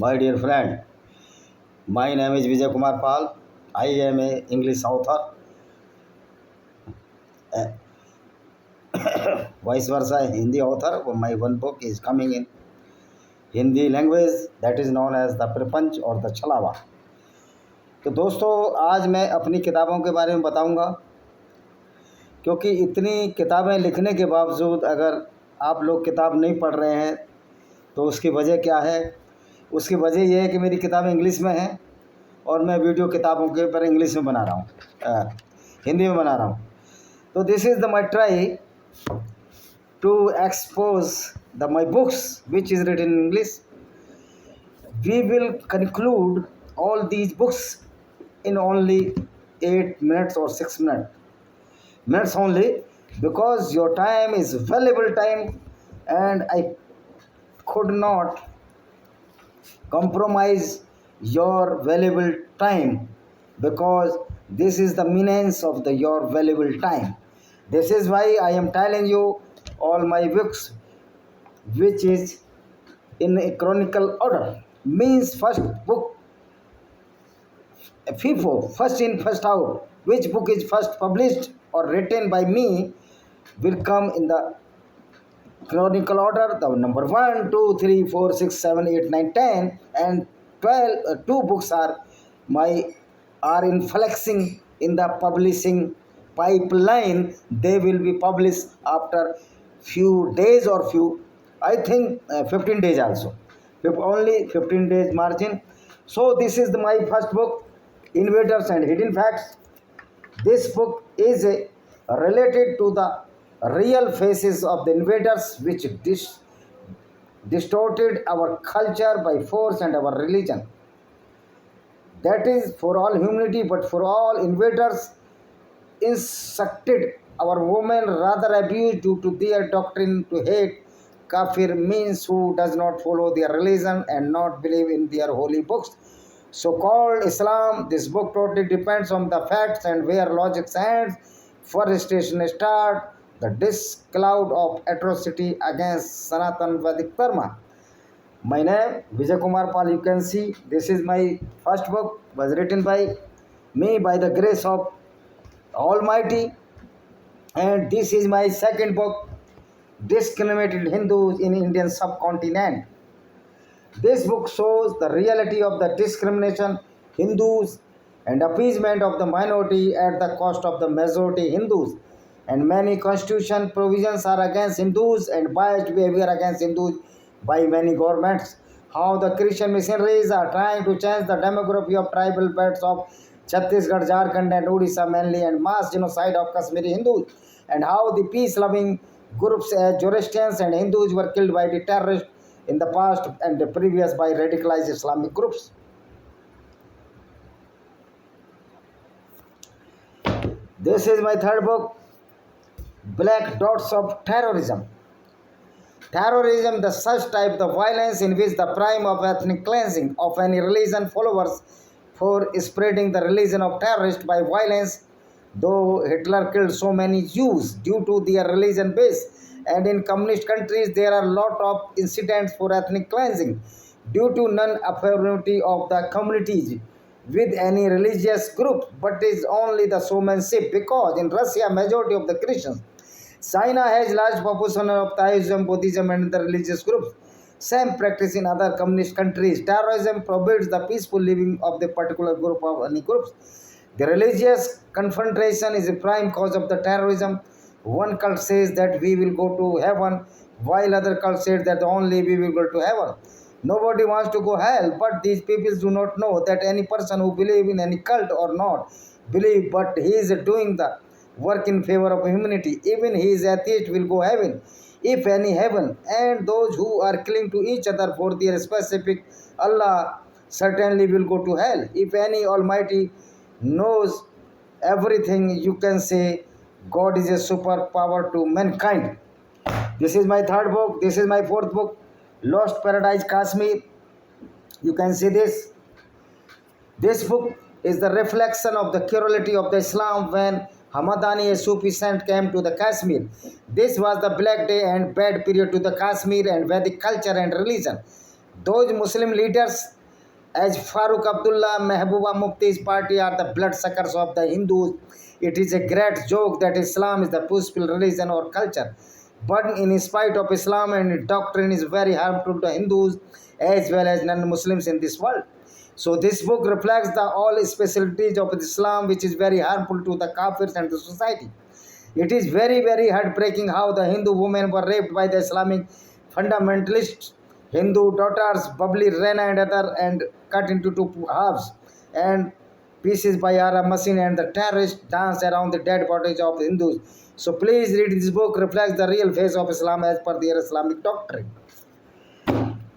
My dear friend, my name is Vijay Kumar Pal. I am a English author, vice versa Hindi author. My one book is coming in Hindi language that is known as the प्रपंच और the छलावा। तो दोस्तों आज मैं अपनी किताबों के बारे में बताऊंगा, क्योंकि इतनी किताबें लिखने के बावजूद अगर आप लोग किताब नहीं पढ़ रहे हैं तो उसकी वजह क्या है। उसकी वजह यह है कि मेरी किताबें इंग्लिश में हैं और मैं वीडियो किताबों के ऊपर इंग्लिश में बना रहा हूँ, हिंदी में बना रहा हूँ। तो this is the my try to expose the my books which is written in English. We will conclude all these books in only 8 minutes or 6 minutes only, because your time is valuable time and I could not compromise your valuable time, because this is the meanings of your valuable time. This is why I am telling you all my books which is in a chronicle order, means first book FIFO, first in first out. Which book is first published or written by me will come in the chronicle order. The number 1, 2, 3, 4, 6, 7, 8, 9, 10 and 12. Two books are in flexing in the publishing pipeline. They will be published after few days or I think 15 days also. Only 15 days margin. So this is my first book, Invaders and Hidden Facts. This book is related to the real faces of the invaders which distorted our culture by force and our religion. That is for all humanity, but for all invaders instructed our women rather abused due to their doctrine to hate. Kafir means who does not follow their religion and not believe in their holy books. So-called Islam, this book totally depends on the facts and where logic ends, forestation start, the disc cloud of atrocity against Sanatan Vedic Dharma. My name, Vijay Kumar Pal, you can see, this is my first book, was written by me by the grace of Almighty, and this is my second book, Discriminated Hindus in Indian Subcontinent. This book shows the reality of the discrimination Hindus and appeasement of the minority at the cost of the majority Hindus. And many constitution provisions are against Hindus and biased behavior against Hindus by many governments. How the Christian missionaries are trying to change the demography of tribal belts of Chhattisgarh, Jharkhand and Odisha mainly, and mass genocide of Kashmiri Hindus. And how the peace-loving groups as Zoroastrians and Hindus were killed by the terrorists in the past and the previous by radicalized Islamic groups. This is my third book, Black Dots of Terrorism. Terrorism, the such type of violence in which the crime of ethnic cleansing of any religion followers for spreading the religion of terrorists by violence, though Hitler killed so many Jews due to their religion base. And in communist countries, there are a lot of incidents for ethnic cleansing due to non-affinity of the communities with any religious group, but is only the showmanship, because in Russia, majority of the Christians. China has large population of Taoism, Buddhism and the religious groups. Same practice in other communist countries. Terrorism forbids the peaceful living of the particular group of any groups. The religious confrontation is a prime cause of the terrorism. One cult says that we will go to heaven, while other cult says that only we will go to heaven. Nobody wants to go hell, but these people do not know that any person who believes in any cult or not believe, but he is doing the work in favor of humanity. Even he is atheist will go heaven, if any heaven. And those who are killing to each other for their specific Allah certainly will go to hell. If any Almighty knows everything, you can say God is a superpower to mankind. This is my third book. This is my fourth book, Lost Paradise Kashmir. You can see this. This book is the reflection of the cruelty of the Islam when Hamadani, a Sufi saint, came to the Kashmir. This was the black day and bad period to the Kashmir and Vedic culture and religion. Those Muslim leaders as Farooq Abdullah, Mehbooba Mufti's party are the bloodsuckers of the Hindus. It is a great joke that Islam is the peaceful religion or culture. But in spite of Islam and its doctrine is very harmful to Hindus as well as non-Muslims in this world. So this book reflects the all specialties of Islam, which is very harmful to the Kafirs and the society. It is very, very heartbreaking how the Hindu women were raped by the Islamic fundamentalists. Hindu daughters, bubbly Rena and other, and cut into two halves and pieces by Arab machine, and the terrorists dance around the dead bodies of Hindus. So please read this book, reflects the real face of Islam as per their Islamic doctrine.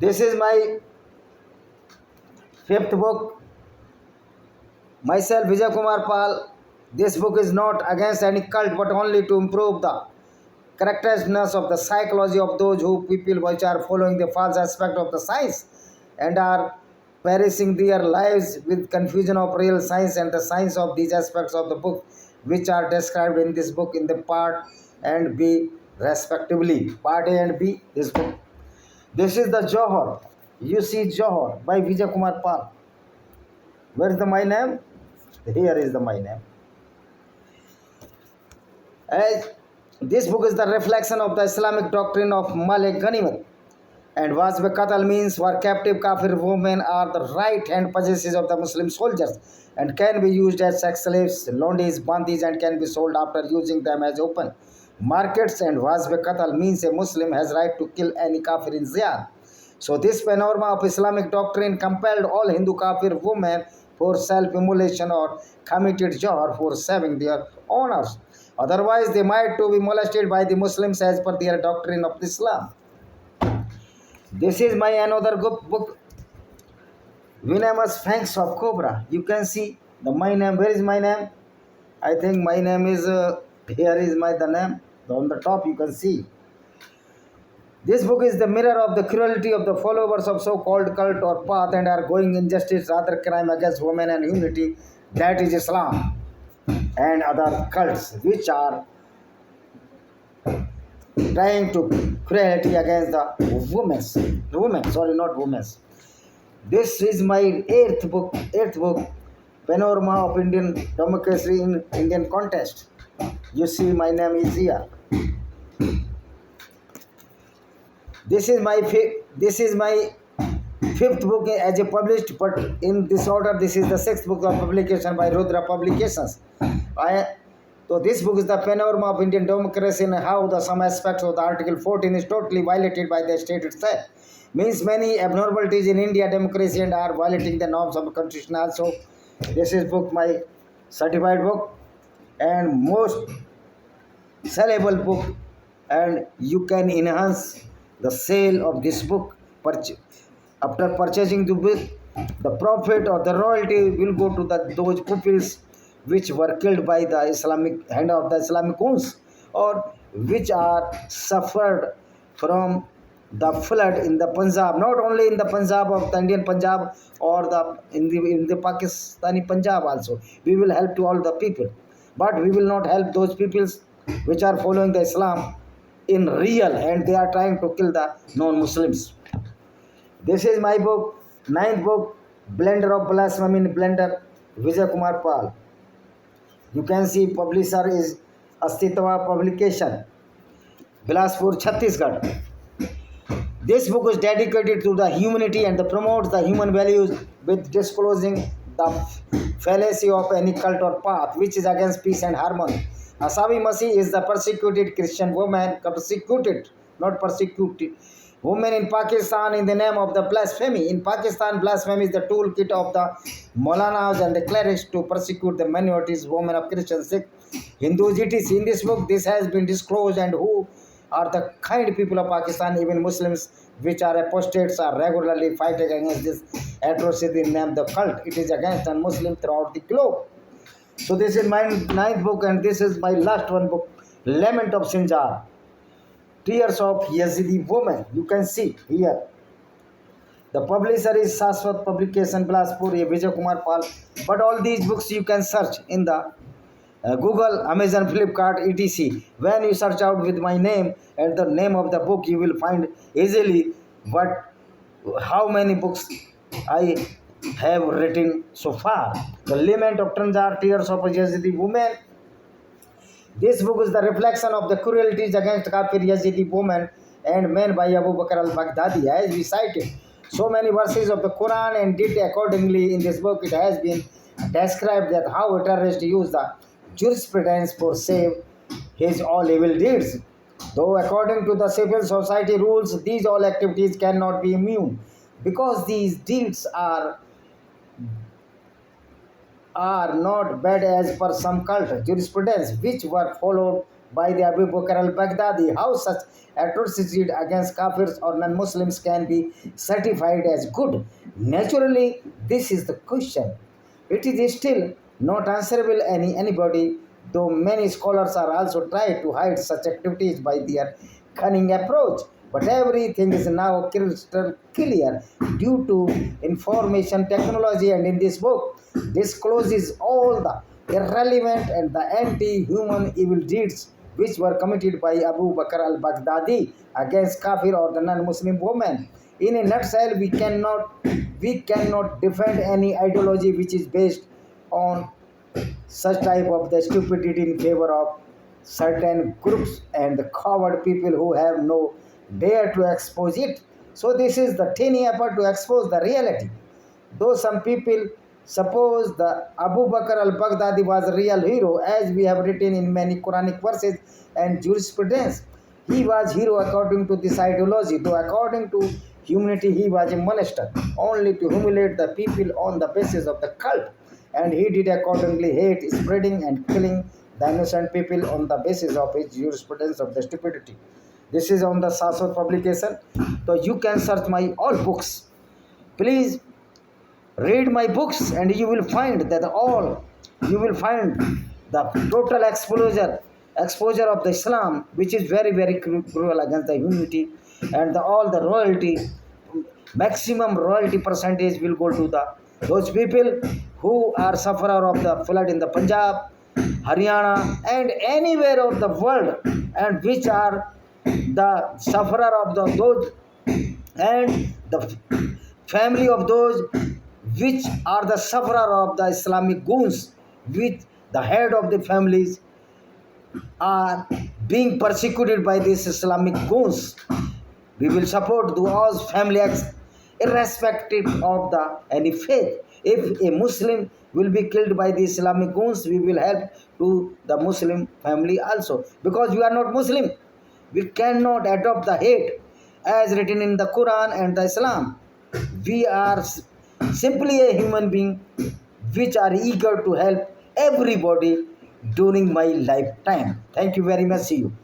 This is my fifth book. Myself, Vijay Kumar Pal. This book is not against any cult, but only to improve the characteristic of the psychology of those who people which are following the false aspect of the science and are perishing their lives with confusion of real science and the science of these aspects of the book, which are described in this book in the part and B respectively. Part A and B, this book. This is the Johor. You see Johor by Vijay Kumar Pal. Where is the my name? Here is the my name. As this book is the reflection of the Islamic doctrine of Malik Ganimat. And Wazbe Qatal means were captive Kafir women are the right hand possessions of the Muslim soldiers and can be used as sex slaves, londis, bandis, and can be sold after using them as open markets. And Wazbe Qatal means a Muslim has right to kill any Kafir in Ziyad. So this panorama of Islamic doctrine compelled all Hindu Kafir women for self-immolation or committed jihad for saving their honors. Otherwise, they might to be molested by the Muslims as per their doctrine of Islam. This is my another book, Venomous Fangs of Cobra. You can see the my name. Where is my name? I think my name is here is the name. On the top you can see. This book is the mirror of the cruelty of the followers of so-called cult or path and are going injustice, rather crime against women and humanity. That is Islam and other cults which are trying to cruelty against the women. This is my eighth book, Panorama of Indian Democracy in Indian Contest. You see my name is here. This is my fifth book as a published, but in this order, this is the sixth book of publication by Rudra Publications. So this book is the panorama of Indian democracy and how the some aspects of the Article 14 is totally violated by the state itself. Means many abnormalities in India democracy and are violating the norms of the constitution also. This is book, my certified book and most sellable book, and you can enhance the sale of this book. After purchasing the book, the profit or the royalty will go to those pupils which were killed by the Islamic hand of the Islamic Huns, or which are suffered from the flood in the Punjab, not only in the Punjab of the Indian Punjab or in the Pakistani Punjab also. We will help to all the people, but we will not help those peoples which are following the Islam in real and they are trying to kill the non-Muslims. This is my book, ninth book, Blender of Blasphemy in Blender, Vijay Kumar Pal. You can see publisher is Astitva Publication, Bilaspur, Chhattisgarh. This book is dedicated to the humanity and promotes the human values with disclosing the fallacy of any cult or path which is against peace and harmony. Asabi Masih is the persecuted Christian woman, not persecuted, women in Pakistan in the name of the blasphemy. In Pakistan, blasphemy is the toolkit of the Maulanas and the clerics to persecute the minorities, women of Christian, Sikh, Hindus, etc. In this book, this has been disclosed and who are the kind people of Pakistan, even Muslims, which are apostates, are regularly fighting against this atrocity named the cult. It is against non-Muslim throughout the globe. So this is my ninth book and this is my last one book, Lament of Sinzar, Tears of Yazidi Woman. You can see here. The publisher is Saswat Publication, Bilaspur, Vijay Kumar Pal. But all these books you can search in the Google, Amazon, Flipkart, etc. When you search out with my name and the name of the book, you will find easily what how many books I have written so far. The Lament of Sinzar, Tears of a Yazidi Woman. This book is the reflection of the cruelties against Kafir Yazidi women and men by Abu Bakr al-Baghdadi. As we cited so many verses of the Quran and did accordingly in this book, it has been described that how a terrorist used the jurisprudence for save his all evil deeds. Though according to the civil society rules, these all activities cannot be immune because these deeds are not bad as per some cult jurisprudence which were followed by the Abu Bakr al-Baghdadi. How such atrocities against Kafirs or non-Muslims can be certified as good? Naturally, this is the question. It is still not answerable anybody, though many scholars are also trying to hide such activities by their cunning approach. But everything is now crystal clear due to information technology, and in this book discloses all the irrelevant and the anti-human evil deeds which were committed by Abu Bakr al-Baghdadi against Kafir or the non-Muslim woman. In a nutshell, we cannot defend any ideology which is based on such type of the stupidity in favor of certain groups and the coward people who have no dare to expose it. So this is the tiny effort to expose the reality. Though some people suppose the Abu Bakr al-Baghdadi was a real hero, as we have written in many Quranic verses and jurisprudence, he was hero according to this ideology, though according to humanity he was a monster, only to humiliate the people on the basis of the cult. And he did accordingly hate, spreading and killing the innocent people on the basis of his jurisprudence of the stupidity. This is on the Sasot publication. So you can search my all books. Please read my books and you will find the total exposure of the Islam, which is very, very cruel against the humanity, and all the royalty, maximum royalty percentage will go to those people who are sufferer of the flood in the Punjab, Haryana, and anywhere of the world, and which are the sufferer of those and the family of those which are the sufferer of the Islamic goons, with the head of the families are being persecuted by these Islamic goons. We will support those families irrespective of any faith. If a Muslim will be killed by the Islamic goons, we will help to the Muslim family also, because we are not Muslim. We cannot adopt the hate as written in the Quran and the Islam. We are simply a human being which are eager to help everybody during my lifetime. Thank you very much. See you.